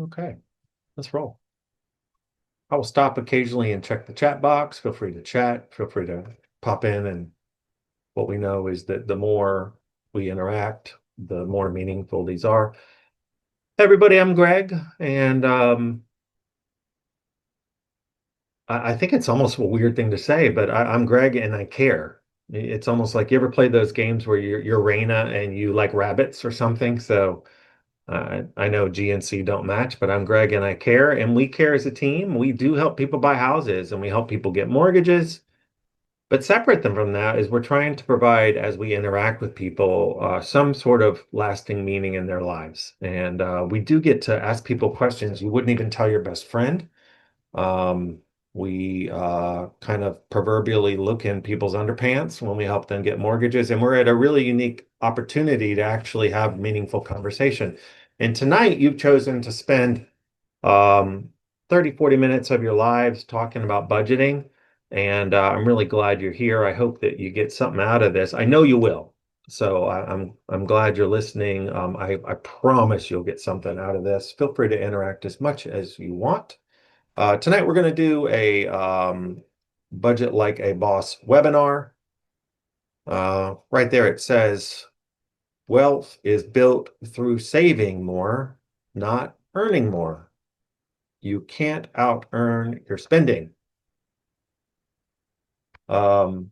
Okay, let's roll. I will stop occasionally and check the chat box. Feel free to chat. Feel free to pop in. And what we know is that the more we interact, the more meaningful these are. Hey, everybody, I'm Greg, and I think it's almost a weird thing to say, but I'm Greg and I care. It's almost like you ever played those games where you're Raina and you like rabbits or something. So I know G and C don't match, but I'm Greg and I care, and we care as a team. We do help people buy houses and we help people get mortgages. But separate them from that is we're trying to provide, as we interact with people, some sort of lasting meaning in their lives. And we do get to ask people questions you wouldn't even tell your best friend. Um, we kind of proverbially look in people's underpants when we help them get mortgages, and we're at a really unique opportunity to actually have meaningful conversation. And tonight, you've chosen to spend um, 30, 40 minutes of your lives talking about budgeting. And I'm really glad you're here. I hope that you get something out of this. I know you will. So I'm glad you're listening. I promise you'll get something out of this. Feel free to interact as much as you want. Tonight we're going to do a budget like a boss webinar. Right there it says wealth is built through saving more, not earning more. You can't out earn your spending. Um,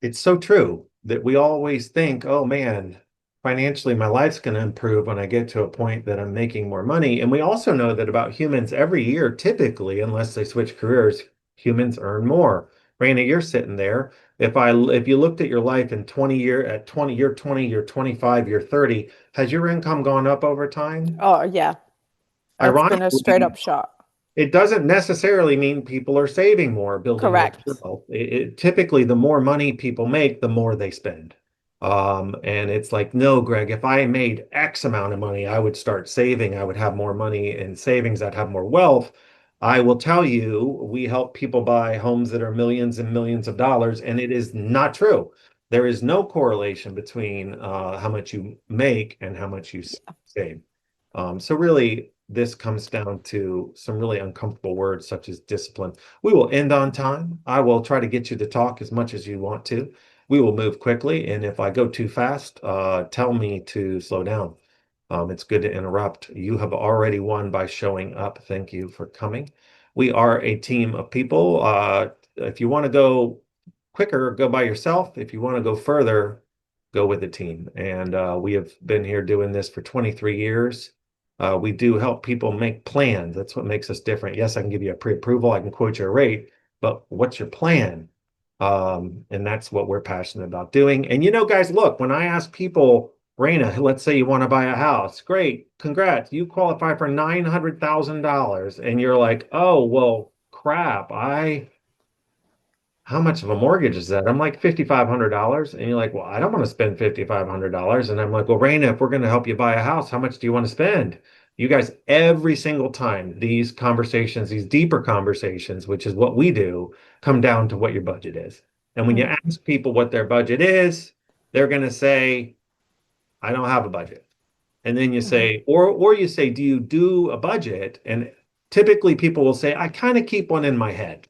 it's so true that we always think, oh man, financially my life's going to improve when I get to a point that I'm making more money. And we also know that about humans every year, typically, unless they switch careers, humans earn more. Raina, you're sitting there. If you looked at your life in 20 year 20, year 25, year 30, has your income gone up over time? Oh, yeah. That's been a straight Ironically, up shot. it doesn't necessarily mean people are saving more, building more Correct. wealth. Typically, the more money people make, the more they spend. And it's like, no, Greg, if I made X amount of money, I would start saving. I would have more money in savings. I'd have more wealth. I will tell you, we help people buy homes that are millions and millions of dollars, and it is not true. There is no correlation between how much you make and how much you save. So really, this comes down to some really uncomfortable words such as discipline. We will end on time. I will try to get you to talk as much as you want to. We will move quickly, and if I go too fast, tell me to slow down. It's good to interrupt. You have already won by showing up. Thank you for coming. We are a team of people. If you want to go quicker, go by yourself. If you want to go further, go with a team. And we have been here doing this for 23 years. We do help people make plans. That's what makes us different. Yes, I can give you a pre-approval. I can quote you a rate, but what's your plan? And that's what we're passionate about doing. And guys, look, when I ask people, Raina, let's say you want to buy a house. Great. Congrats. You qualify for $900,000. And you're like, oh, well, crap. How much of a mortgage is that? I'm like, $5,500. And you're like, well, I don't want to spend $5,500. And I'm like, well, Raina, if we're going to help you buy a house, how much do you want to spend? You guys, every single time these conversations, these deeper conversations, which is what we do, come down to what your budget is. And when you Mm, ask people what their budget is, they're going to say, I don't have a budget. And then you mhm. say, or you say, do you do a budget? And typically people will say, I kind of keep one in my head.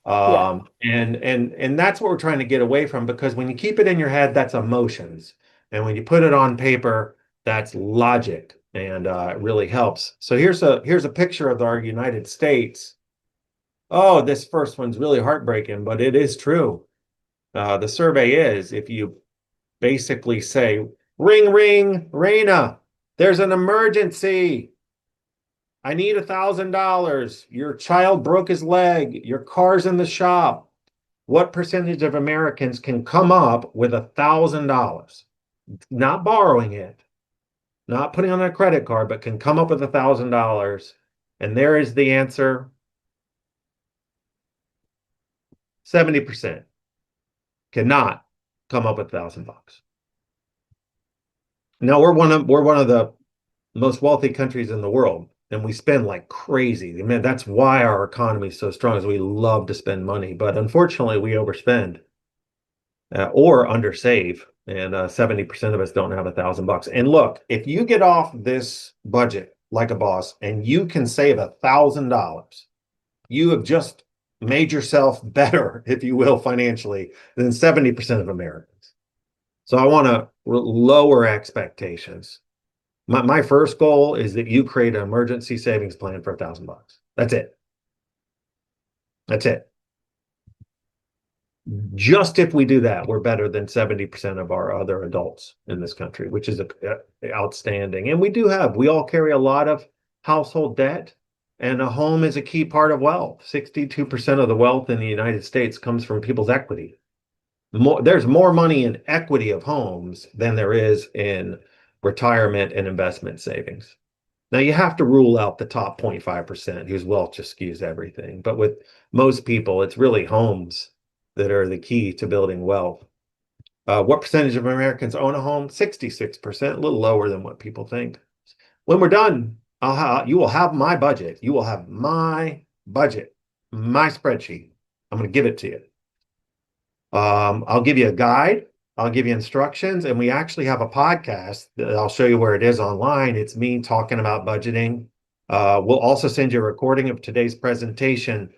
Yeah. And that's what we're trying to get away from, because when you keep it in your head, that's emotions. And when you put it on paper, that's logic. And it really helps. So here's a picture of our United States. Oh, this first one's really heartbreaking, but it is true. The survey is if you basically say, ring, ring, Raina, there's an emergency. I need $1,000. Your child broke his leg. Your car's in the shop. What percentage of Americans can come up with $1,000? Not borrowing it, not putting on a credit card, but can come up with $1,000. And there is the answer. 70% cannot come up with $1,000. Now we're one of the most wealthy countries in the world, and we spend like crazy. I mean, that's why our economy is so strong, is we love to spend money, but unfortunately we overspend or undersave. and 70% of us don't have $1,000. And look, if you get off this budget like a boss and you can save $1,000, you have just made yourself better, if you will, financially than 70% of Americans. So I want to lower expectations. My first goal is that you create an emergency savings plan for $1,000. That's it. That's it. Just if we do that, we're better than 70% of our other adults in this country, which is outstanding. And we all carry a lot of household debt, and a home is a key part of wealth. 62% of the wealth in the United States comes from people's equity. There's more money in equity of homes than there is in retirement and investment savings. Now you have to rule out the top 0.5% whose wealth just skews everything. But with most people, it's really homes that are the key to building wealth. What percentage of Americans own a home? 66%, a little lower than what people think. When we're done, you will have my budget. You will have my budget, my spreadsheet. I'm going to give it to you. I'll give you a guide. I'll give you instructions, and we actually have a podcast that I'll show you where it is online. It's me talking about budgeting. We'll also send you a recording of today's presentation,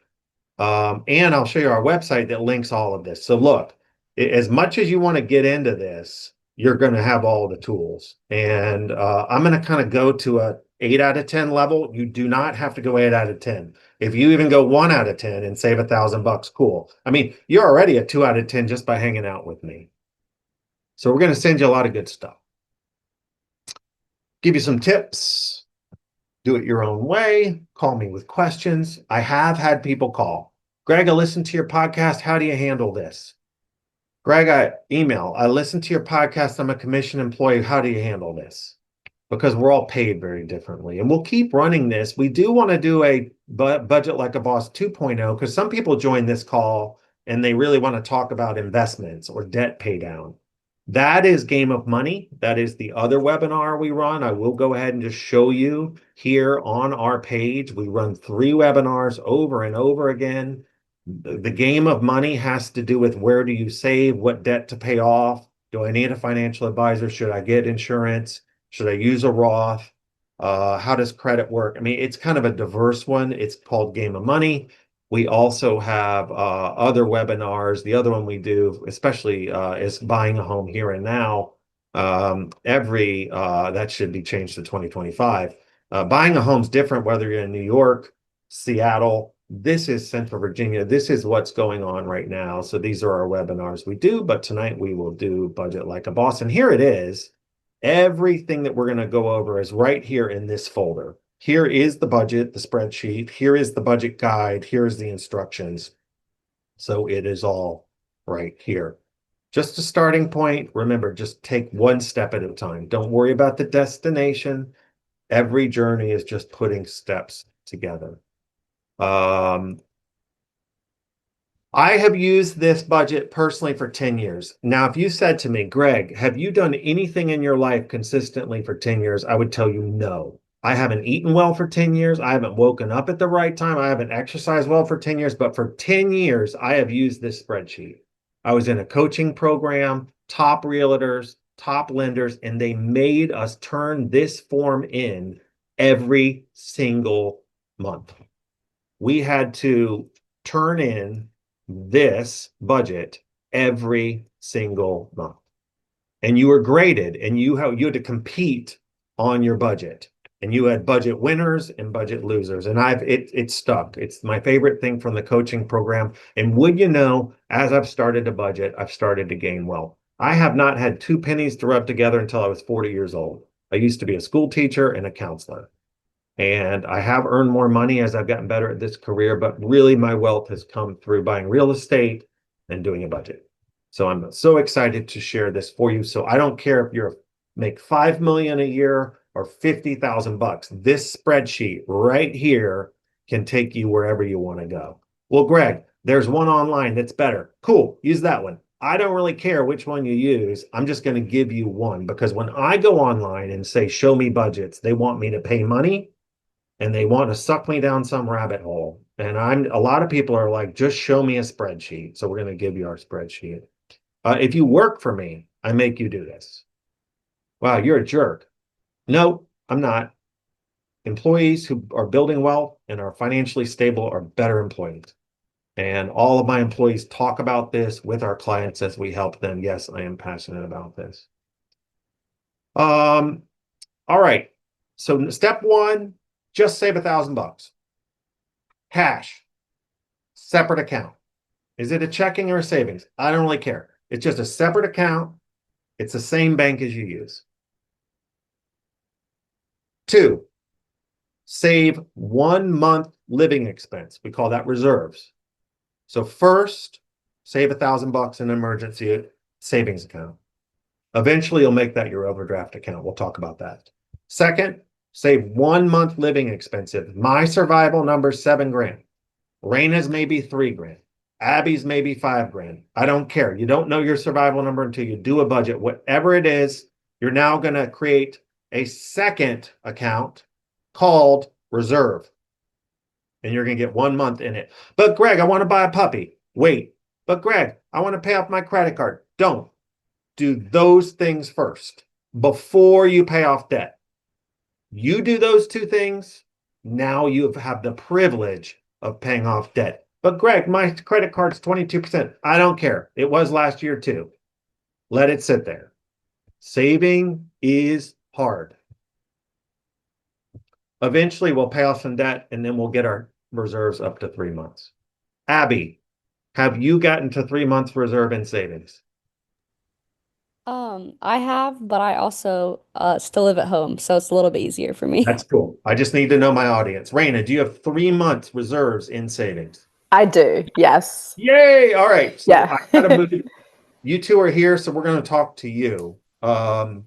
and I'll show you our website that links all of this. So look, as much as you want to get into this, you're going to have all the tools. And I'm going to kind of go to a 8 out of 10 level. You do not have to go 8 out of 10. If you even go 1 out of 10 and save $1,000, cool. I mean, you're already a 2 out of 10 just by hanging out with me. So we're going to send you a lot of good stuff. Give you some tips. Do it your own way. Call me with questions. I have had people call. Greg, I listened to your podcast. How do you handle this? Greg, I listened to your podcast. I'm a commission employee. How do you handle this? Because we're all paid very differently. And we'll keep running this. We do want to do a Budget Like a Boss 2.0 because some people join this call and they really want to talk about investments or debt pay down. That is Game of Money. That is the other webinar we run. I will go ahead and just show you here on our page. We run 3 webinars over and over again. The game of money has to do with where do you save, what debt to pay off. Do I need a financial advisor? Should I get insurance? Should I use a Roth? How does credit work? I mean, it's kind of a diverse one. It's called Game of Money. We also have other webinars. The other one we do, especially is buying a home here and now. That should be changed to 2025. Buying a home's different whether you're in New York, Seattle. This is Central Virginia. This is what's going on right now. So these are our webinars we do. But tonight we will do Budget Like a Boss. And here it is. Everything that we're going to go over is right here in this folder. Here is the budget, the spreadsheet. Here is the budget guide. Here's the instructions. So it is all right here. Just a starting point. Remember, just take one step at a time. Don't worry about the destination. Every journey is just putting steps together. I have used this budget personally for 10 years. Now, if you said to me, Greg, have you done anything in your life consistently for 10 years? I would tell you no. I haven't eaten well for 10 years. I haven't woken up at the right time. I haven't exercised well for 10 years. But for 10 years, I have used this spreadsheet. I was in a coaching program, top realtors, top lenders, and they made us turn this form in every single month. We had to turn in this budget every single month. And you were graded and you had to compete on your budget. And you had budget winners and budget losers. And it stuck. It's my favorite thing from the coaching program. And would you know, as I've started to budget, I've started to gain wealth. I have not had 2 pennies to rub together until I was 40 years old. I used to be a school teacher and a counselor. And I have earned more money as I've gotten better at this career, but really my wealth has come through buying real estate and doing a budget. So I'm so excited to share this for you. So I don't care if you're make 5 million a year or 50,000 bucks. This spreadsheet right here can take you wherever you want to go. Well, Greg, there's one online that's better. Cool, use that one. I don't really care which one you use. I'm just going to give you one because when I go online and say, show me budgets, they want me to pay money and they want to suck me down some rabbit hole. And a lot of people are like, just show me a spreadsheet. So we're going to give you our spreadsheet. If you work for me, I make you do this. Wow, you're a jerk. No, I'm not. Employees who are building wealth and are financially stable are better employees. And all of my employees talk about this with our clients as we help them. Yes, I am passionate about this. Um, all right. So step one, just save $1,000. Cash, separate account. Is it a checking or a savings? I don't really care. It's just a separate account. It's the same bank as you use. Two, save 1 month living expense. We call that reserves. So first, save $1,000 in an emergency savings account. Eventually, you'll make that your overdraft account. We'll talk about that. Second, save 1 month living expenses. My survival number is 7 grand. Raina's maybe 3 grand. Abby's maybe 5 grand. I don't care. You don't know your survival number until you do a budget. Whatever it is, you're now going to create a second account called reserve. And you're going to get 1 month in it. But Greg, I want to buy a puppy. Wait. But Greg, I want to pay off my credit card. Don't. Do those things first before you pay off debt. You do those two things, now you have the privilege of paying off debt. But Greg, my credit card's 22%. I don't care. It was last year too. Let it sit there. Saving is hard. Eventually, we'll pay off some debt and then we'll get our reserves up to 3 months. Abby, have you gotten to 3 months reserve in savings? I have, but I also still live at home, so it's a little bit easier for me. That's cool. I just need to know my audience. Raina, do you have 3 months reserves in savings? I do. Yes. Yay! All right. So Yeah. I gotta move. You two are here, so we're going to talk to you. All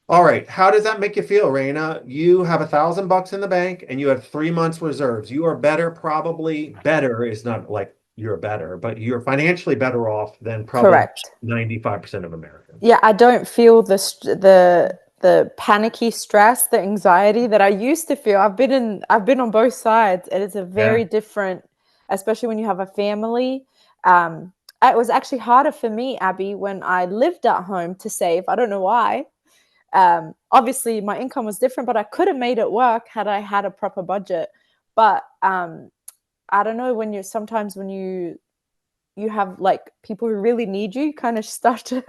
right. How does that make you feel, Raina? You have $1,000 in the bank and you have 3 months reserves. You are better, probably better is not like you're better, but you're financially better off than probably Correct. 95% of Americans. Yeah, I don't feel the panicky stress, the anxiety that I used to feel. I've been on both sides. It is a Yeah. very different, especially when you have a family. It was actually harder for me, Abby, when I lived at home to save. I don't know why. Obviously, my income was different, but I could have made it work had I had a proper budget. But I don't know, when you have like people who really need you, kind of start to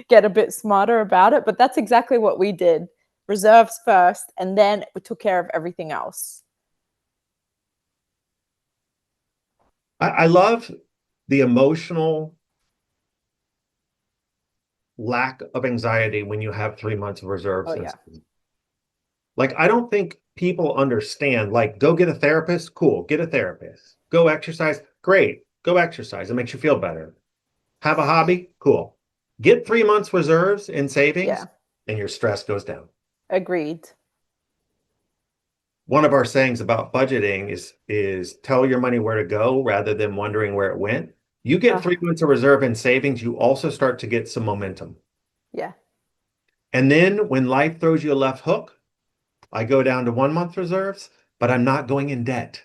get a bit smarter about it. But that's exactly what we did. Reserves first, and then we took care of everything else. I love the emotional lack of anxiety when you have 3 months of Oh reserves. yeah. Like, I don't think people understand, like, go get a therapist. Cool. Get a therapist. Go exercise. Great. Go exercise. It makes you feel better. Have a hobby. Cool. Get 3 months reserves in savings Yeah. and your stress goes down. Agreed. One of our sayings about budgeting is tell your money where to go rather than wondering where it went. You get 3 months of reserve in savings, you also start to get some momentum. Yeah. And then when life throws you a left hook, I go down to 1 month reserves, but I'm not going in debt.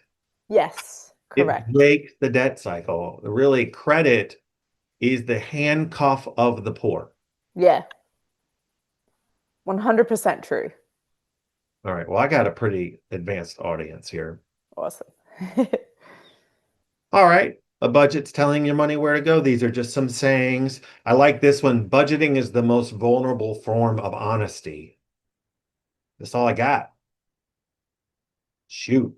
Yes. It Correct. breaks the debt cycle. Really, credit is the handcuff of the poor. Yeah. 100% true. All right. Well, I got a pretty advanced audience here. Awesome. All right. A budget's telling your money where to go. These are just some sayings. I like this one. Budgeting is the most vulnerable form of honesty. That's all I got. Shoot.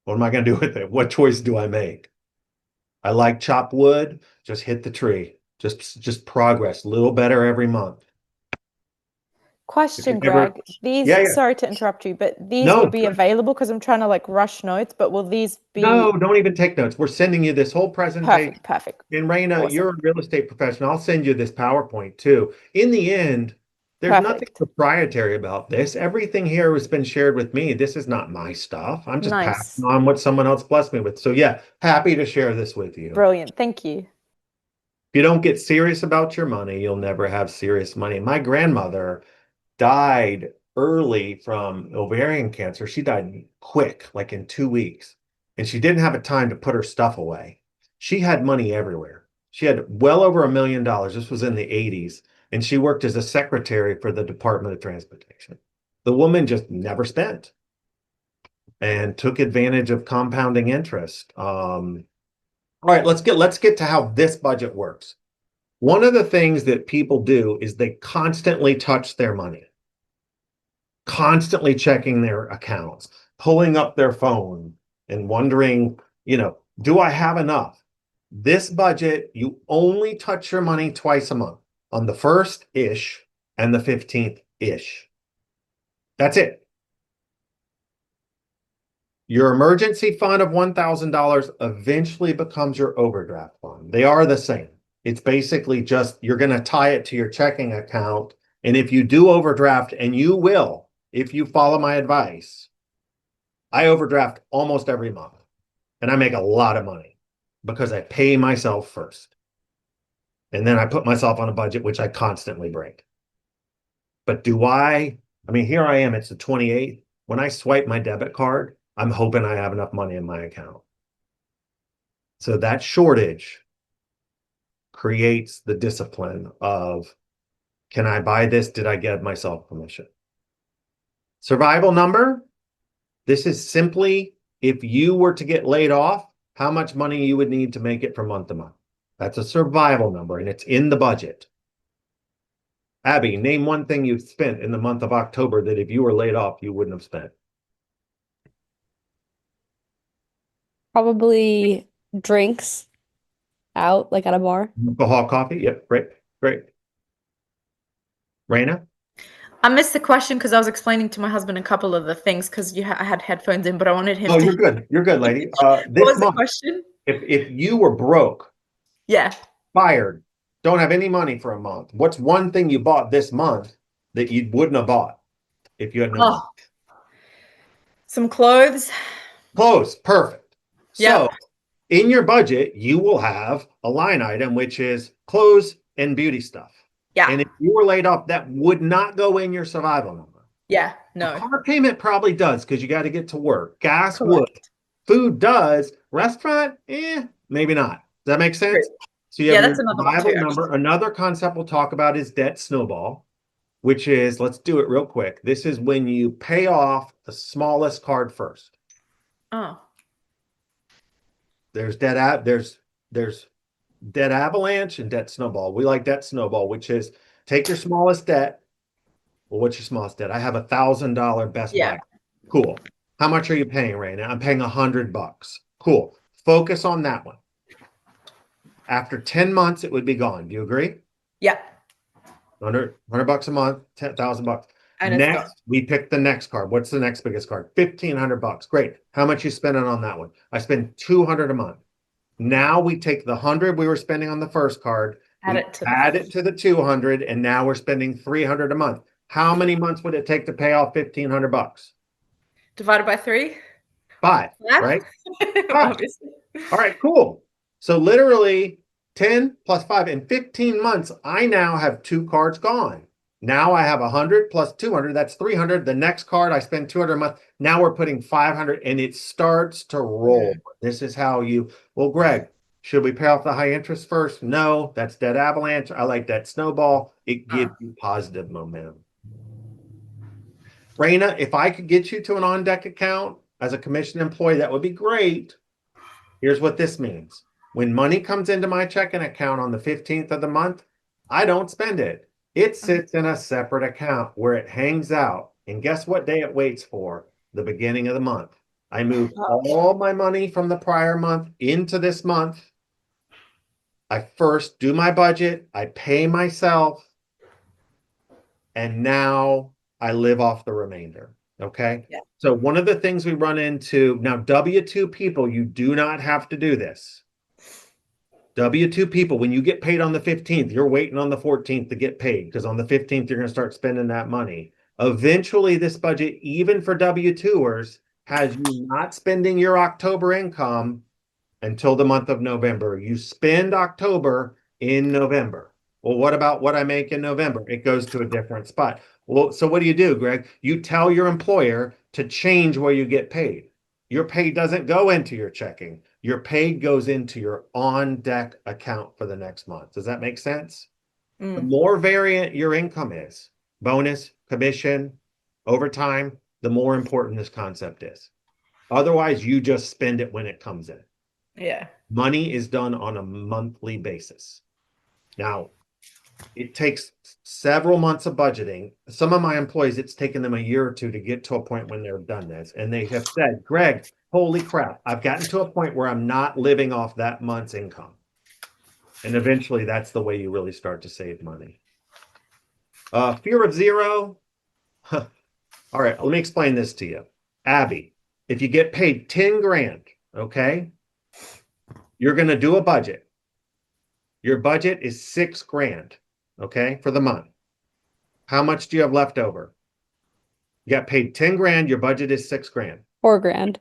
What am I going to do with it? What choice do I make? I like chopped wood. Just hit the tree. Just progress. A little better every month. If you Question, never, Greg. These, yeah, yeah. sorry to interrupt you, but these will No, be available because I'm trying to like rush notes, but will these no, be don't even take notes. We're sending you this whole presentation. perfect? Perfect. And Raina, you're Awesome. a real estate professional. I'll send you this PowerPoint too. In the end, there's nothing Perfect. proprietary about this. Everything here has been shared with me. This is not my stuff. I'm just passing Nice. on what someone else blessed me with. So yeah, happy to share this with you. Brilliant. Thank you. If you don't get serious about your money, you'll never have serious money. My grandmother died early from ovarian cancer. She died quick, like in 2 weeks. And she didn't have a time to put her stuff away. She had money everywhere. She had well over $1 million. This was in the 80s. And she worked as a secretary for the Department of Transportation. The woman just never spent and took advantage of compounding interest. All right, let's get to how this budget works. One of the things that people do is they constantly touch their money, constantly checking their accounts, pulling up their phone and wondering, do I have enough? This budget, you only touch your money twice a month, on the 1st-ish and the 15th-ish. That's it. Your emergency fund of $1,000 eventually becomes your overdraft fund. They are the same. It's basically just you're going to tie it to your checking account. And if you do overdraft, and you will, if you follow my advice, I overdraft almost every month. And I make a lot of money because I pay myself first. And then I put myself on a budget, which I constantly break. But here I am, it's the 28th. When I swipe my debit card, I'm hoping I have enough money in my account. So that shortage creates the discipline of, can I buy this? Did I give myself permission? Survival number. This is simply, if you were to get laid off, how much money you would need to make it from month to month. That's a survival number, and it's in the budget. Abby, name one thing you've spent in the month of October that if you were laid off, you wouldn't have spent. Probably drinks out, like at a bar. Alcohol, coffee. Yep, great, great. Raina? I missed the question because I was explaining to my husband a couple of the things because I had headphones in, but I wanted him Oh, to. you're good. You're good, lady. What This was the month, question? if you were broke, Yeah. fired, don't have any money for a month, what's one thing you bought this month that you wouldn't have bought if you had no money? Oh, some clothes. Clothes, perfect. So Yep. in your budget, you will have a line item, which is clothes and beauty stuff. And Yeah. if you were laid off, that would not go in your survival number. Yeah. A No. car payment probably does because you got to get to work. Gas would. Correct. Food does. Restaurant, maybe not. Does that make True. sense? So you have Yeah, your that's another one too, survival number. actually. Another concept we'll talk about is debt snowball, which is, let's do it real quick. This is when you pay off the smallest card first. Oh. There's debt avalanche and debt snowball. We like debt snowball, which is take your smallest debt. Well, what's your smallest debt? I have $1,000 Best Yeah. Buy. Cool. How much are you paying right now? I'm paying $100. Cool. Focus on that one. After 10 months, it would be gone. Do you agree? Yeah. 100 bucks a month, 10,000 bucks. And it's gone. Next, we pick the next card. What's the next biggest card? 1,500 bucks. Great. How much you spending on that one? I spend 200 a month. Now we take the 100 we were spending on the first card, Add we it to add it to the 200, and now we're spending 300 a month. How many months would it take to pay off 1,500 bucks? divided by 3. 5, Yeah. right? 5. Obviously. All right, cool. So literally 10 plus 5 in 15 months, I now have 2 cards gone. Now I have 100 plus 200, that's 300. The next card, I spend 200 a month. Now we're putting 500, and it starts to roll. This is how well, Greg, should we pay off the high interest first? No, that's debt avalanche. I like that snowball. It gives you positive momentum. Raina, if I could get you to an on-deck account as a commission employee, that would be great. Here's what this means. When money comes into my checking account on the 15th of the month, I don't spend it. It sits in a separate account where it hangs out. And guess what day it waits for? The beginning of the month. I move all my money from the prior month into this month. I first do my budget, I pay myself, and now I live off the remainder. Okay. Yeah. So one of the things we run into now, W-2 people, you do not have to do this. W-2 people, when you get paid on the 15th, you're waiting on the 14th to get paid because on the 15th, you're going to start spending that money. Eventually, this budget, even for W-2ers, has you not spending your October income until the month of November. You spend October in November. Well, what about what I make in November? It goes to a different spot. Well, so what do, Greg? You tell your employer to change where you get paid. Your pay doesn't go into your checking. Your pay goes into your on deck account for the next month. Does that make sense? The Mm. more variant your income is, bonus, commission, overtime, the more important this concept is. Otherwise, you just spend it when it comes in. Yeah. Money is done on a monthly basis. Now, it takes several months of budgeting. Some of my employees, it's taken them a year or two to get to a point when they're done this. And they have said, Greg, holy crap, I've gotten to a point where I'm not living off that month's income. And eventually that's the way you really start to save money. Fear of zero. All right, let me explain this to you. Abby, if you get paid 10 grand, okay, you're going to do a budget. Your budget is 6 grand, okay, for the month. How much do you have left over? You got paid 10 grand, your budget is 6 grand. 4 grand.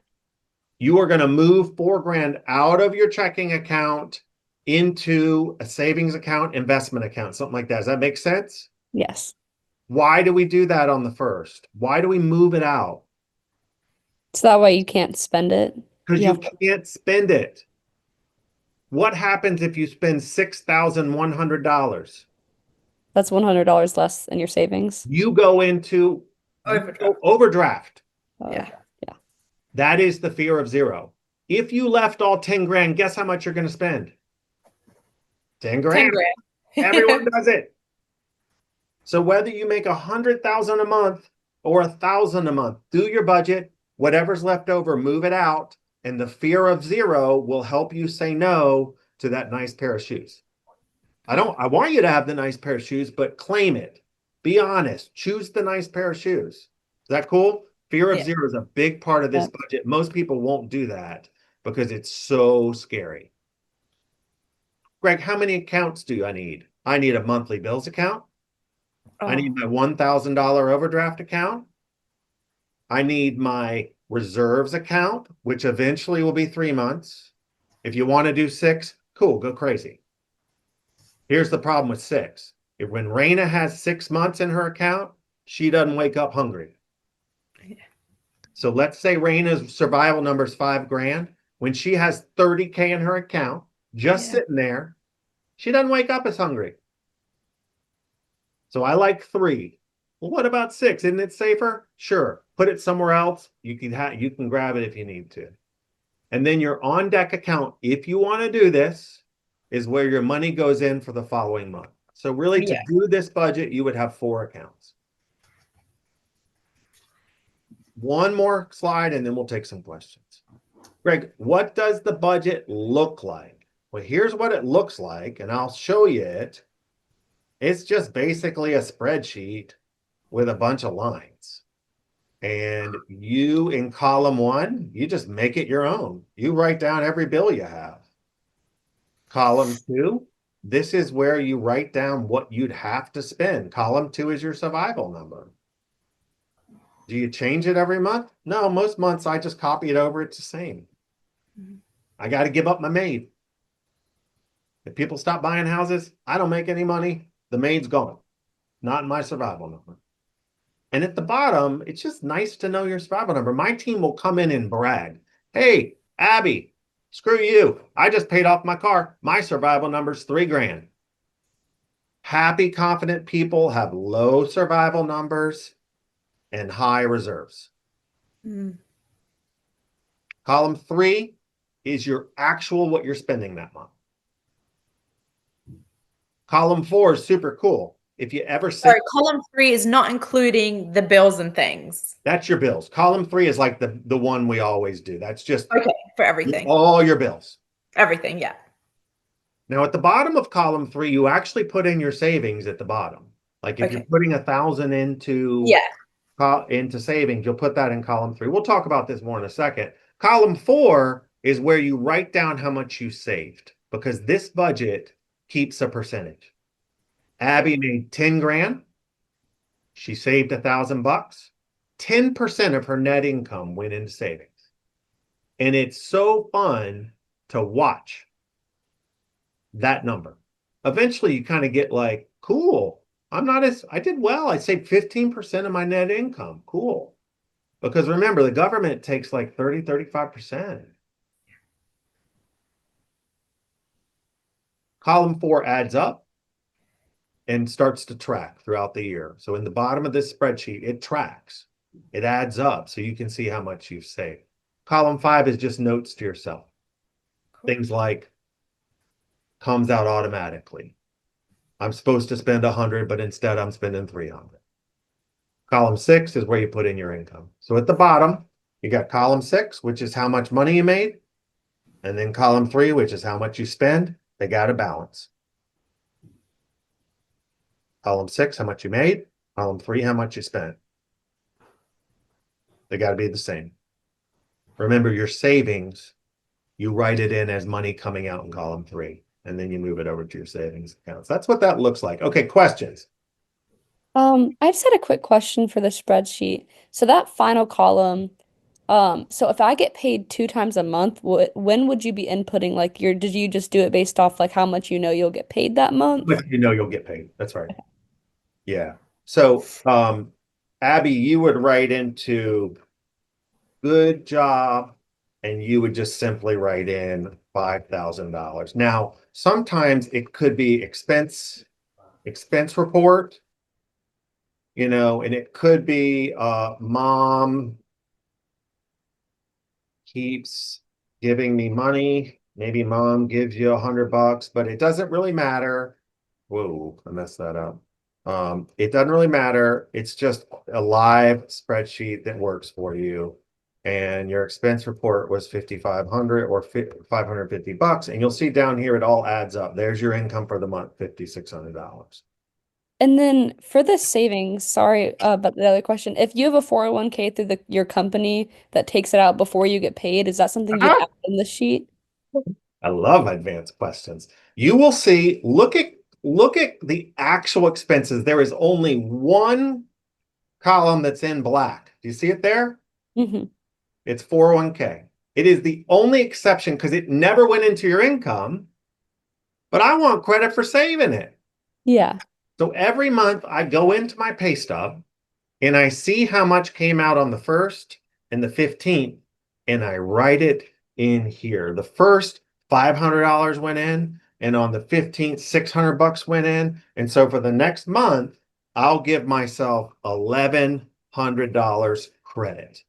You are going to move 4 grand out of your checking account into a savings account, investment account, something like that. Does that make sense? Yes. Why do we do that on the first? Why do we move it out? So that way you can't spend it. Because You you have to, can't spend it. What happens if you spend $6,100? that's $100 less in your savings. You go into Overdraft. overdraft. Yeah. Yeah. That is the fear of zero. If you left all 10 grand, guess how much you're going to spend? 10 10 grand. grand. Everyone does it. So whether you make 100,000 a month or 1,000 a month, do your budget, whatever's left over, move it out. And the fear of zero will help you say no to that nice pair of shoes. I want you to have the nice pair of shoes, but claim it. Be honest. Choose the nice pair of shoes. Is that cool? Fear of Yeah. zero is a big part of this Yeah. budget. Most people won't do that because it's so scary. Greg, how many accounts do I need? I need a monthly bills account. I need my $1,000 overdraft account. I need my reserves account, which eventually will be 3 months. If you want to do 6, cool, go crazy. Here's the problem with 6. If when Raina has 6 months in her account, she doesn't wake up hungry. So let's say Raina's survival number is 5 grand. When she has 30K in her account, just sitting there, she doesn't wake up as hungry. So I like 3. Well, what about 6? Isn't it safer? Sure. Put it somewhere else. You can grab it if you need to. And then your on deck account, if you want to do this, is where your money goes in for the following month. So really to do this budget, you would have 4 accounts. One more slide and then we'll take some questions. Greg, what does the budget look like? Well, here's what it looks like, and I'll show you it. It's just basically a spreadsheet with a bunch of lines. And you, in column 1, you just make it your own. You write down every bill you have. Column 2, this is where you write down what you'd have to spend. Column 2 is your survival number. Do you change it every month? No, most months I just copy it over. It's the same. I got to give up my maid. If people stop buying houses, I don't make any money. The maid's gone. Not in my survival number. And at the bottom, it's just nice to know your survival number. My team will come in and brag. Hey, Abby, screw you. I just paid off my car. My survival number's 3 grand. Happy, confident people have low survival numbers and high reserves. Column 3 is your actual what you're spending that month. Column 4 is super cool. If you ever say, Sorry, column 3 is not including the bills and things. that's your bills. Column 3 is like the one we always do. That's just Okay, for everything. all your bills. Everything, yeah. Now at the bottom of column 3, you actually put in your savings at the bottom. Like if you're putting 1,000 into savings, you'll put that in column 3. We'll talk about this more in a second. Column 4 is where you write down how much you saved, because this budget keeps a percentage. Abby made 10 grand. She saved $1,000. 10% of her net income went into savings. And it's so fun to watch that number. Eventually you kind of get like, cool. I did well. I saved 15% of my net income. Cool. Because remember, the government takes like 30, 35%. Column 4 adds up and starts to track throughout the year. So in the bottom of this spreadsheet, it tracks. It adds up so you can see how much you've saved. Column 5 is just notes to yourself. Cool. Things like comes out automatically. I'm supposed to spend 100, but instead I'm spending 300. Column 6 is where you put in your income. So at the bottom, you got column 6, which is how much money you made. And then column 3, which is how much you spend. They got a balance. Column 6, how much you made. Column 3, how much you spent. They got to be the same. Remember, your savings, you write it in as money coming out in column 3, and then you move it over to your savings accounts. That's what that looks like. Okay, questions? I just had a quick question for the spreadsheet. So that final column, so if I get paid 2 times a month, when would you be inputting like did you just do it based off like how much you know you'll get paid that month? But you know you'll get paid. That's right. Yeah. So, Abby, you would write into good job, and you would just simply write in $5,000. Now, sometimes it could be expense report, and it could be mom keeps giving me money. Maybe mom gives you $100, but it doesn't really matter. Whoa, I messed that up. It doesn't really matter. It's just a live spreadsheet that works for you. And your expense report was 5,500 or $550. And you'll see down here, it all adds up. There's your income for the month, $5,600. And then for the savings, sorry, but the other question, if you have a 401k through your company that takes it out before you get paid, is that something you'd add in the sheet? I love advanced questions. You will see, look at the actual expenses. There is only one column that's in black. Do you see it there? Hmm. It's 401k. It is the only exception because it never went into your income, but I want credit for saving it. Yeah. So every month I go into my pay stub and I see how much came out on the 1st and the 15th, and I write it in here. The first $500 went in, and on the 15th, $600 went in. And so for the next month, I'll give myself $1,100 credit.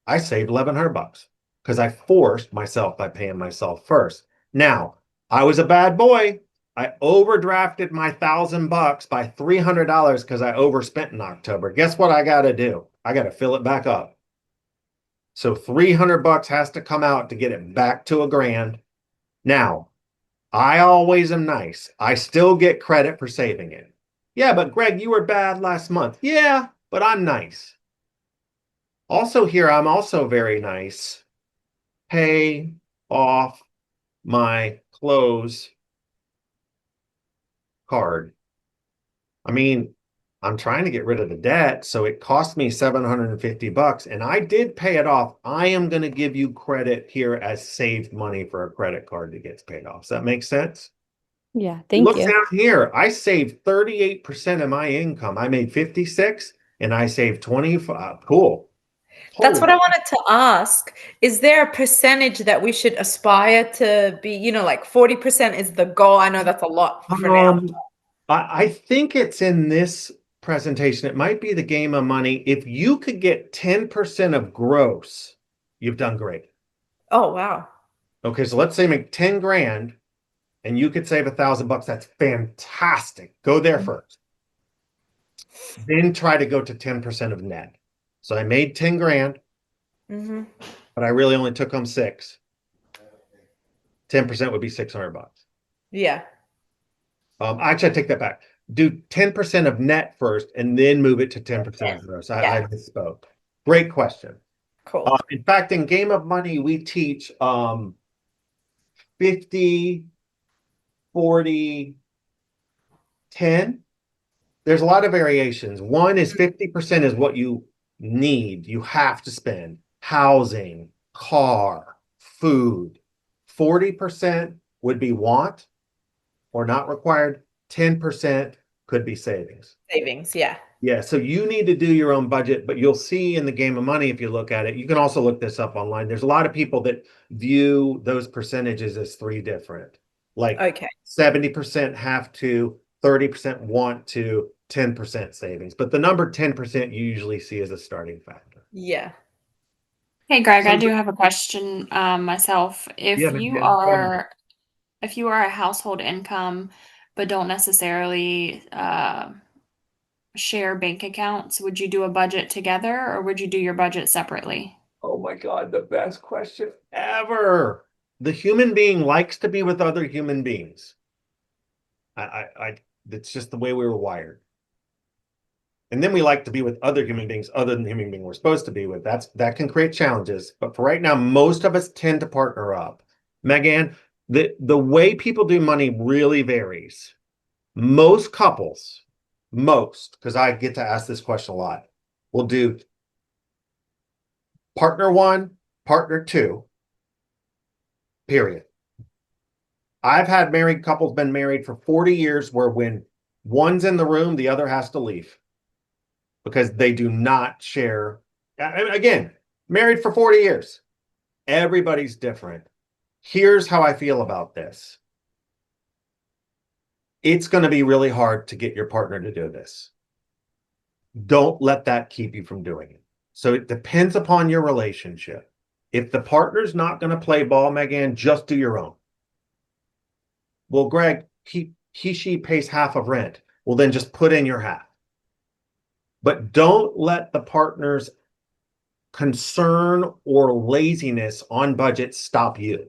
I saved $1,100 because I forced myself by paying myself first. Now, I was a bad boy. I overdrafted my $1,000 by $300 because I overspent in October. Guess what I got to do? I got to fill it back up. So $300 has to come out to get it back to $1,000. Now, I always am nice. I still get credit for saving it. Yeah, but Greg, you were bad last month. Yeah, but I'm nice. Also here, I'm also very nice. Pay off my clothes card. I mean, I'm trying to get rid of the debt, so it cost me $750, and I did pay it off. I am going to give you credit here as saved money for a credit card that gets paid off. Does that make sense? Yeah, thank Look you. down here. I saved 38% of my income. I made 56 and I saved 25. Cool. That's Holy. what I wanted to ask. Is there a percentage that we should aspire to be, like 40% is the goal? I know that's a lot for now. I think it's in this presentation. It might be the game of money. If you could get 10% of gross, you've done great. Oh, wow. Okay, so let's say make 10 grand and you could save $1,000. That's fantastic. Go there first. Then try to go to 10% of net. So I made 10 grand, Hmm. but I really only took home six. 10% would be $600. Yeah. Actually, I take that back. Do 10% of net first and then move it to 10% of gross. I Yeah. misspoke. Great question. Cool. In fact, in Game of Money, we teach 50, 40, 10. There's a lot of variations. One is 50% is what you need, you have to spend: housing, car, food. 40% would be want or not required. 10% could be savings. Savings. Yeah. Yeah, so you need to do your own budget, but you'll see in the Game of Money, if you look at it, you can also look this up online. There's a lot of people that view those percentages as three different, like Okay. 70% have to, 30% want to, 10% savings. But the number 10% you usually see as a starting factor. Yeah. Hey Greg, I So, do have a question myself. yeah, man, yeah, go ahead. If you are a household income but don't necessarily share bank accounts, would you do a budget together or would you do your budget separately? Oh my God, the best question ever. The human being likes to be with other human beings. It's just the way we were wired. And then we like to be with other human beings other than the human being we're supposed to be with. That can create challenges. But for right now, most of us tend to partner up. Megan, the way people do money really varies. Most couples, because I get to ask this question a lot, will do partner one, partner two, period. I've had married couples been married for 40 years where when one's in the room, the other has to leave because they do not share. Again, married for 40 years. Everybody's different. Here's how I feel about this. It's going to be really hard to get your partner to do this. Don't let that keep you from doing it. So it depends upon your relationship. If the partner's not going to play ball, Megan, just do your own. Well, Greg, she pays half of rent. Well, then just put in your half. But don't let the partner's concern or laziness on budget stop you.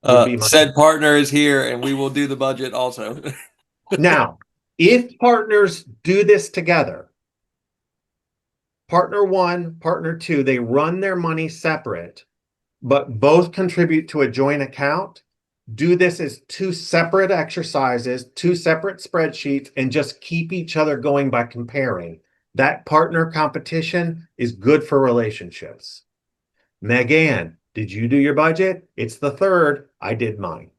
Would be my Said partner is here and we will do the budget also. now, if partners do this together, partner one, partner two, they run their money separate, but both contribute to a joint account. Do this as two separate exercises, two separate spreadsheets, and just keep each other going by comparing. That partner competition is good for relationships. Megan, did you do your budget? It's the third. I did mine.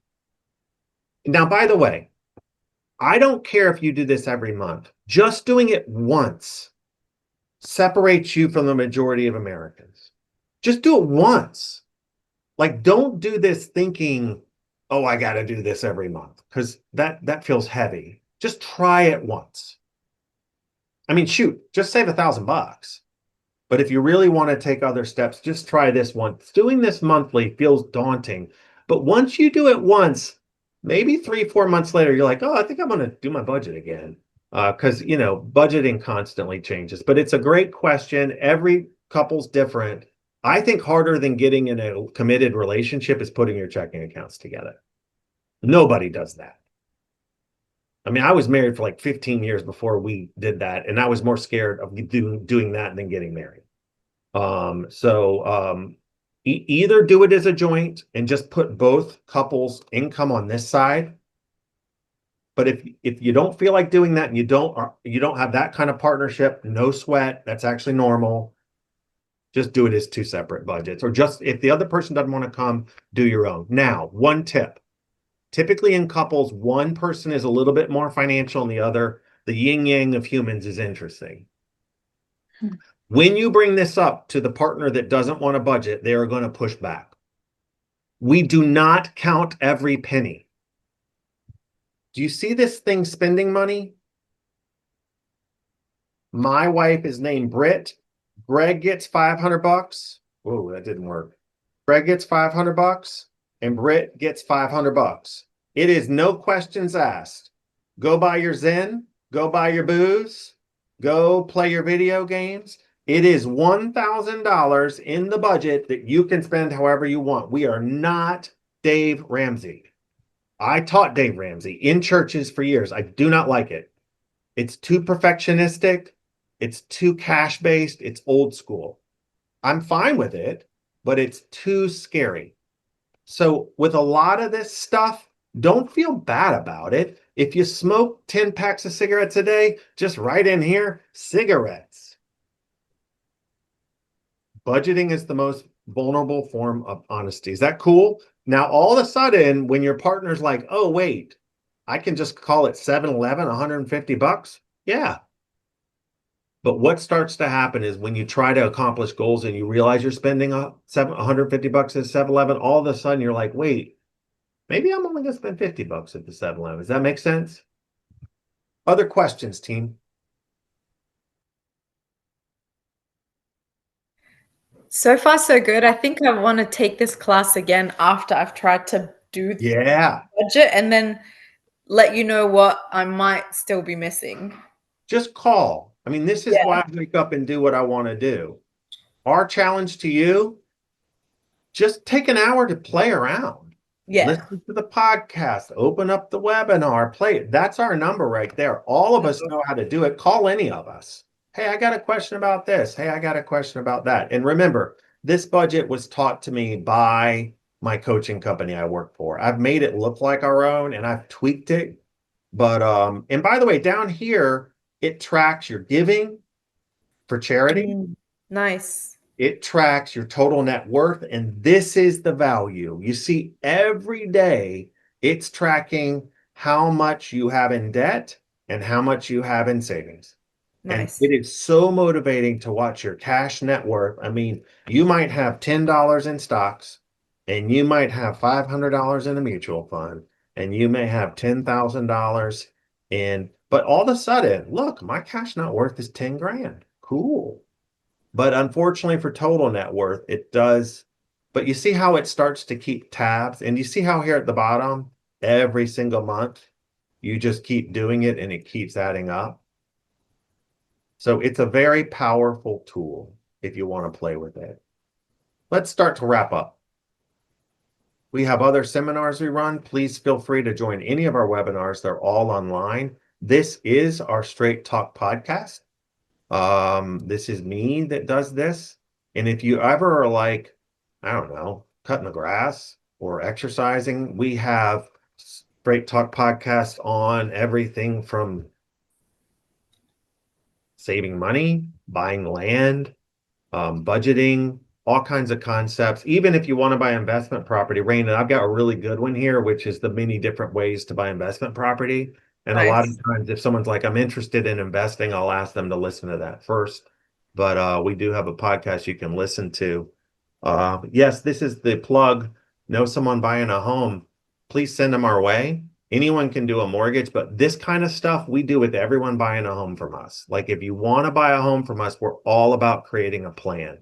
Now, by the way, I don't care if you do this every month. Just doing it once separates you from the majority of Americans. Just do it once. Like, don't do this thinking, oh, I got to do this every month, because that feels heavy. Just try it once. I mean, shoot, just save $1,000. But if you really want to take other steps, just try this once. Doing this monthly feels daunting. But once you do it once, maybe 3, 4 months later, you're like, oh, I think I'm going to do my budget again. Because, budgeting constantly changes. But it's a great question. Every couple's different. I think harder than getting in a committed relationship is putting your checking accounts together. Nobody does that. I mean, I was married for like 15 years before we did that, and I was more scared of doing that than getting married. Either do it as a joint and just put both couples' income on this side. But if you don't feel like doing that and you don't have that kind of partnership, no sweat. That's actually normal. Just do it as two separate budgets, or just if the other person doesn't want to come, do your own. Now, one tip. Typically in couples, one person is a little bit more financial and the other, the yin yang of humans is interesting. When you bring this up to the partner that doesn't want a budget, they are going to push back. We do not count every penny. Do you see this thing spending money? My wife is named Britt. Greg gets $500. Whoa, that didn't work. Greg gets $500 and Britt gets $500. It is no questions asked. Go buy your Zen, go buy your booze, go play your video games. It is $1,000 in the budget that you can spend however you want. We are not Dave Ramsey. I taught Dave Ramsey in churches for years. I do not like it. It's too perfectionistic. It's too cash-based. It's old school. I'm fine with it, but it's too scary. So with a lot of this stuff, don't feel bad about it. If you smoke 10 packs of cigarettes a day, just write in here, cigarettes. Budgeting is the most vulnerable form of honesty. Is that cool? Now, all of a sudden, when your partner's like, oh, wait, I can just call it 7-Eleven, $150. Yeah. But what starts to happen is when you try to accomplish goals and you realize you're spending $150 at 7-Eleven, all of a sudden you're like, wait, maybe I'm only gonna spend $50 at the 7-Eleven. Does that make sense? Other questions, team? So far, so good. I think I want to take this class again after I've tried to do the Yeah. budget and then let you know what I might still be missing. Just call. I mean, this is Yeah. why I wake up and do what I want to do. Our challenge to you, just take an hour to play around. Yeah. Listen to the podcast, open up the webinar, play it. That's our number right there. All of us know how to do it. Call any of us. Hey, I got a question about this. Hey, I got a question about that. And remember, this budget was taught to me by my coaching company I work for. I've made it look like our own and I've tweaked it. But and by the way, down here, it tracks your giving for charity. Nice. It tracks your total net worth, and this is the value. You see, every day it's tracking how much you have in debt and how much you have in savings. And Nice. it is so motivating to watch your cash net worth. I mean, you might have $10 in stocks, and you might have $500 in a mutual fund, and you may have $10,000 in, but all of a sudden, look, my cash net worth is 10 grand. Cool. But unfortunately for total net worth, it does. But you see how it starts to keep tabs, and you see how here at the bottom, every single month, you just keep doing it and it keeps adding up. So it's a very powerful tool if you want to play with it. Let's start to wrap up. We have other seminars we run. Please feel free to join any of our webinars. They're all online. This is our Straight Talk podcast. This is me that does this. And if you ever are like, I don't know, cutting the grass or exercising, we have Straight Talk podcast on everything from saving money, buying land, budgeting, all kinds of concepts. Even if you want to buy investment property, Rain, and I've got a really good one here, which is the many different ways to buy investment property. And a lot Nice. of times, if someone's like, I'm interested in investing, I'll ask them to listen to that first. But we do have a podcast you can listen to. Yes, this is the plug. Know someone buying a home, please send them our way. Anyone can do a mortgage, but this kind of stuff we do with everyone buying a home from us. Like if you want to buy a home from us, we're all about creating a plan.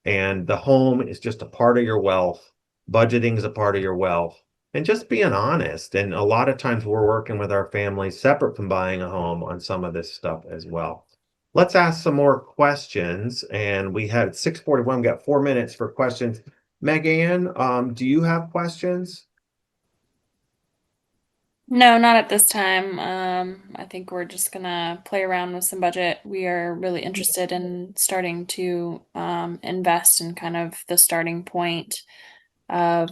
And the home is just a part of your wealth. Budgeting is a part of your wealth. And just being honest. And a lot of times we're working with our families separate from buying a home on some of this stuff as well. Let's ask some more questions. And we had 6:41. We got 4 minutes for questions. Megan, do you have questions? No, not at this time. I think we're just gonna play around with some budget. We are really interested in starting to invest in kind of the starting point of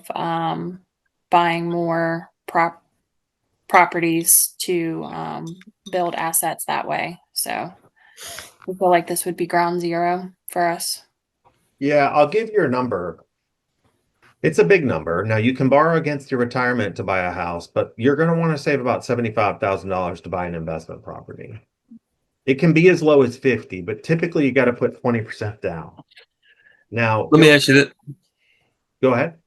buying more properties to build assets that way. So we feel like this would be ground zero for us. Yeah, I'll give you a number. It's a big number. Now you can borrow against your retirement to buy a house, but you're going to want to save about $75,000 to buy an investment property. It can be as low as 50, but typically you got to put 20% down. Now, Let me ask you that. go ahead.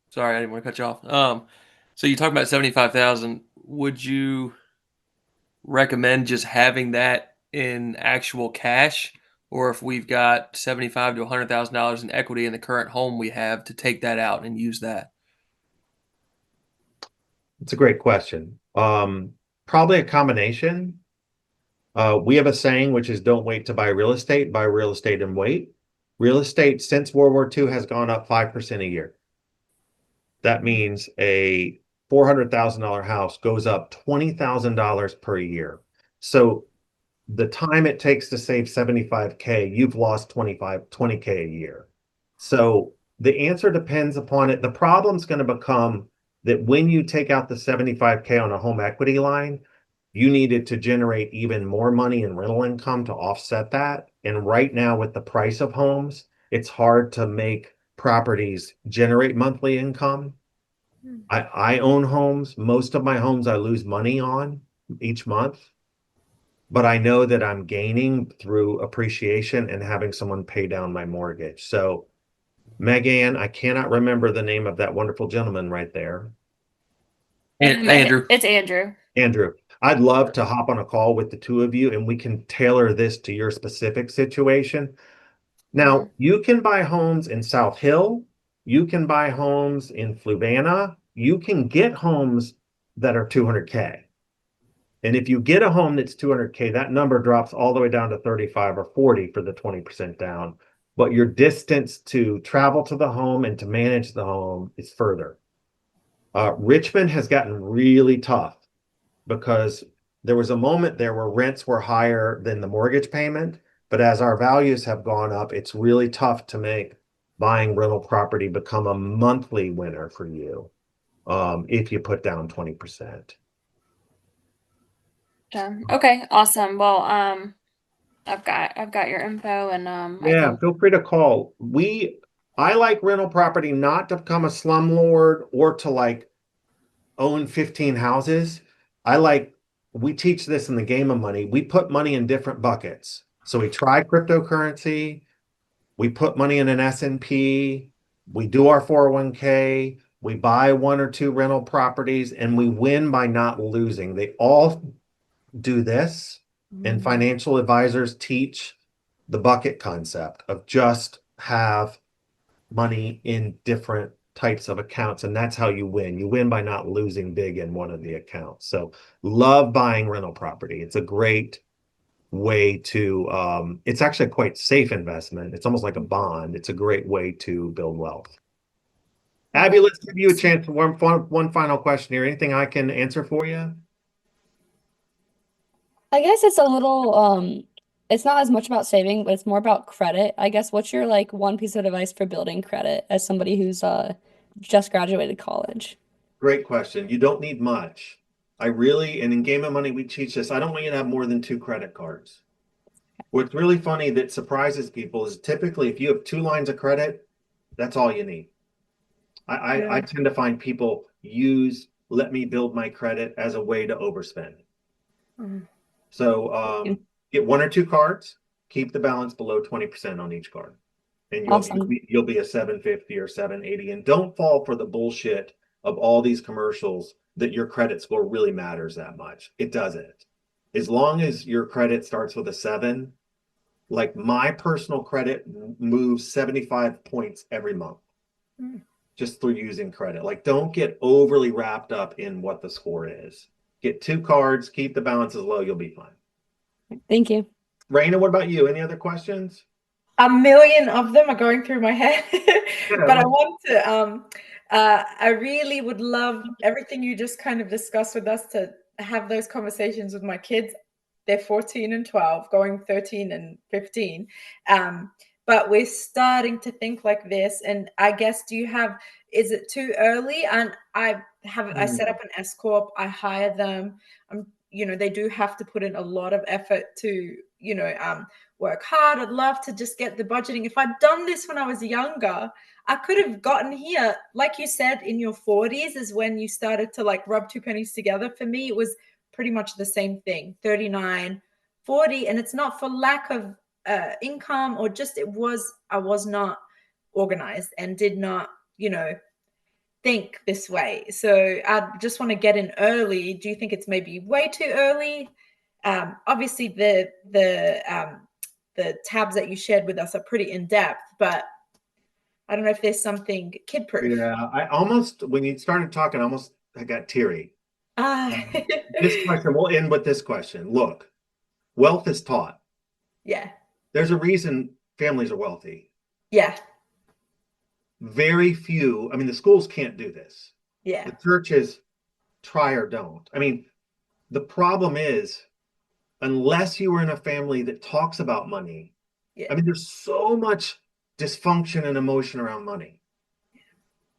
Sorry, I didn't want to cut you off. So you talk about 75,000. Would you recommend just having that in actual cash, or if we've got 75 to $100,000 in equity in the current home we have, to take that out and use that? It's a great question. Probably a combination. We have a saying which is don't wait to buy real estate and wait. Real estate since World War II has gone up 5% a year. That means a $400,000 house goes up $20,000 per year. So the time it takes to save 75K, you've lost 20K a year. So the answer depends upon it. The problem's going to become that when you take out the 75K on a home equity line, you needed to generate even more money in rental income to offset that. And right now, with the price of homes, it's hard to make properties generate monthly income. I own homes. Most of my homes I lose money on each month. but I know that I'm gaining through appreciation and having someone pay down my mortgage. So, Megan, I cannot remember the name of that wonderful gentleman right there. And Andrew. It's Andrew. Andrew, I'd love to hop on a call with the two of you and we can tailor this to your specific situation. Now, you can buy homes in South Hill, you can buy homes in Fluvanna, you can get homes that are 200K. And if you get a home that's 200K, that number drops all the way down to 35 or 40 for the 20% down. But your distance to travel to the home and to manage the home is further. Richmond has gotten really tough because there was a moment there where rents were higher than the mortgage payment. But as our values have gone up, it's really tough to make buying rental property become a monthly winner for you if you put down 20%. Okay, awesome. Well, I've got your info, and I Yeah, think feel free to call. I like rental property not to become a slumlord or to like own 15 houses. We teach this in the game of money. We put money in different buckets. So we try cryptocurrency, we put money in an S&P, we do our 401k, we buy one or two rental properties, and we win by not losing. They all do this, and financial advisors teach the bucket concept of just have money in different types of accounts, and that's how you win. You win by not losing big in one of the accounts. So love buying rental property. It's a great way to it's actually a quite safe investment. It's almost like a bond. It's a great way to build wealth. Abby, let's give you a chance for one final question here. Anything I can answer for you? I guess it's a little it's not as much about saving, but it's more about credit. I guess what's your like one piece of advice for building credit as somebody who's just graduated college? Great question. You don't need much. And in Game of Money, we teach this. I don't want you to have more than 2 credit cards. What's really funny that surprises people is typically if you have 2 lines of credit, that's all you need. I tend to find people use let me build my credit as a way to overspend. So get 1 or 2 cards, keep the balance below 20% on each card. And Awesome. you'll be a 750 or 780. And don't fall for the bullshit of all these commercials that your credit score really matters that much. It doesn't. As long as your credit starts with a 7, like my personal credit moves 75 points every month just through using credit. Like, don't get overly wrapped up in what the score is. Get 2 cards, keep the balances low, you'll be fine. Thank you. Raina, what about you? Any other questions? A million of them are going through my head, but I want to, I really would love everything you just kind of discussed with us to have those conversations with my kids. They're 14 and 12, going 13 and 15. But we're starting to think like this. And I guess, is it too early? And I set up an S Corp, I hire them. They do have to put in a lot of effort to, work hard. I'd love to just get the budgeting. If I'd done this when I was younger, I could have gotten here. Like you said, in your 40s is when you started to like rub two pennies together. For me, it was pretty much the same thing, 39, 40. And it's not for lack of income or just I was not organized and did not, think this way. So I just want to get in early. Do you think it's maybe way too early? Obviously, the tabs that you shared with us are pretty in depth, but I don't know if there's something kid proof. Yeah, when you started talking, I got teary. Ah, This question, we'll end with this question. Look, wealth is taught. yeah, There's a reason families are wealthy. yeah, Very few, the schools can't do this. yeah, The churches try or don't. The problem is, unless you are in a family that talks about money, yeah. there's so much dysfunction and emotion around money.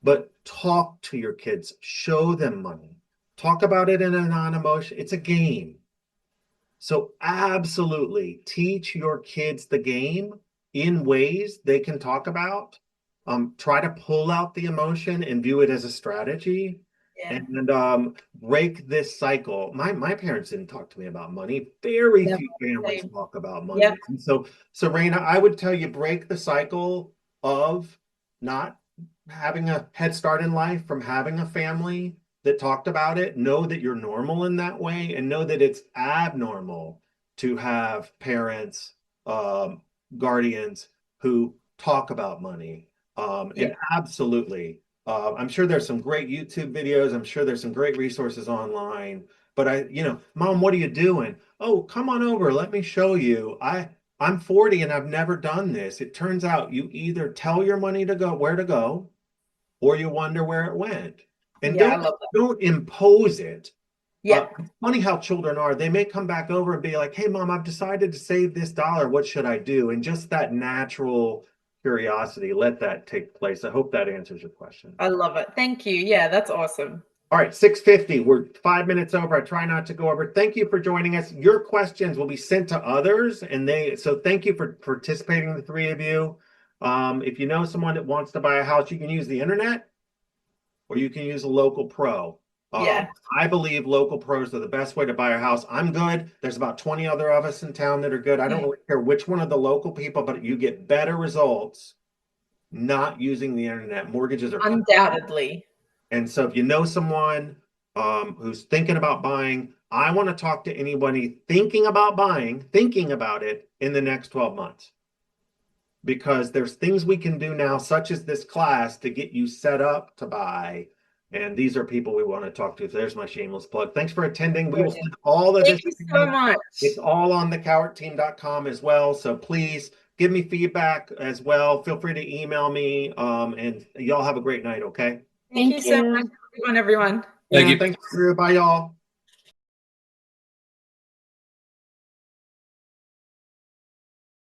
But talk to your kids, show them money, talk about it in a non-emotion. It's a game. So absolutely teach your kids the game in ways they can talk about. Try to pull out the emotion and view it as a strategy. Yeah. and break this cycle. My parents didn't talk to me about money. Very Never. few families Same. talk about Yep. money. And so, Raina, I would tell you break the cycle of not having a head start in life from having a family that talked about it. Know that you're normal in that way, and know that it's abnormal to have parents, guardians who talk about money. And Yeah. absolutely, I'm sure there's some great YouTube videos. I'm sure there's some great resources online. But Mom, what are you doing? Oh, come on over. Let me show you. I'm 40 and I've never done this. It turns out you either tell your money to go where to go, or you wonder where it went. And Yeah, I don't love that. don't impose it. Yep. It's funny how children are. They may come back over and be like, "Hey, Mom, I've decided to save this dollar. What should I do?" And just that natural curiosity, let that take place. I hope that answers your question. I love it. Thank you. Yeah, that's awesome. All right, 6:50. We're 5 minutes over. I try not to go over. Thank you for joining us. Your questions will be sent to others, and so thank you for participating, the three of you. If you know someone that wants to buy a house, you can use the internet or you can use a local pro. Yeah. I believe local pros are the best way to buy a house. I'm good. There's about 20 other of us in town that are good. I don't really care which one of the local people, but you get better results not using the internet. Mortgages are Undoubtedly. And so if you know someone who's thinking about buying, I want to talk to anybody thinking about buying, thinking about it in the next 12 months. Because there's things we can do now, such as this class, to get you set up to buy. And these are people we want to talk to. So there's my shameless plug. Thanks for attending. We will send all of Thank this. you so much. It's all on the cowartteam.com as well. So please give me feedback as well. Feel free to email me. And y'all have a great night, okay? Thank you so much, everyone. Thank Yeah, you. thanks, Drew. Bye, y'all.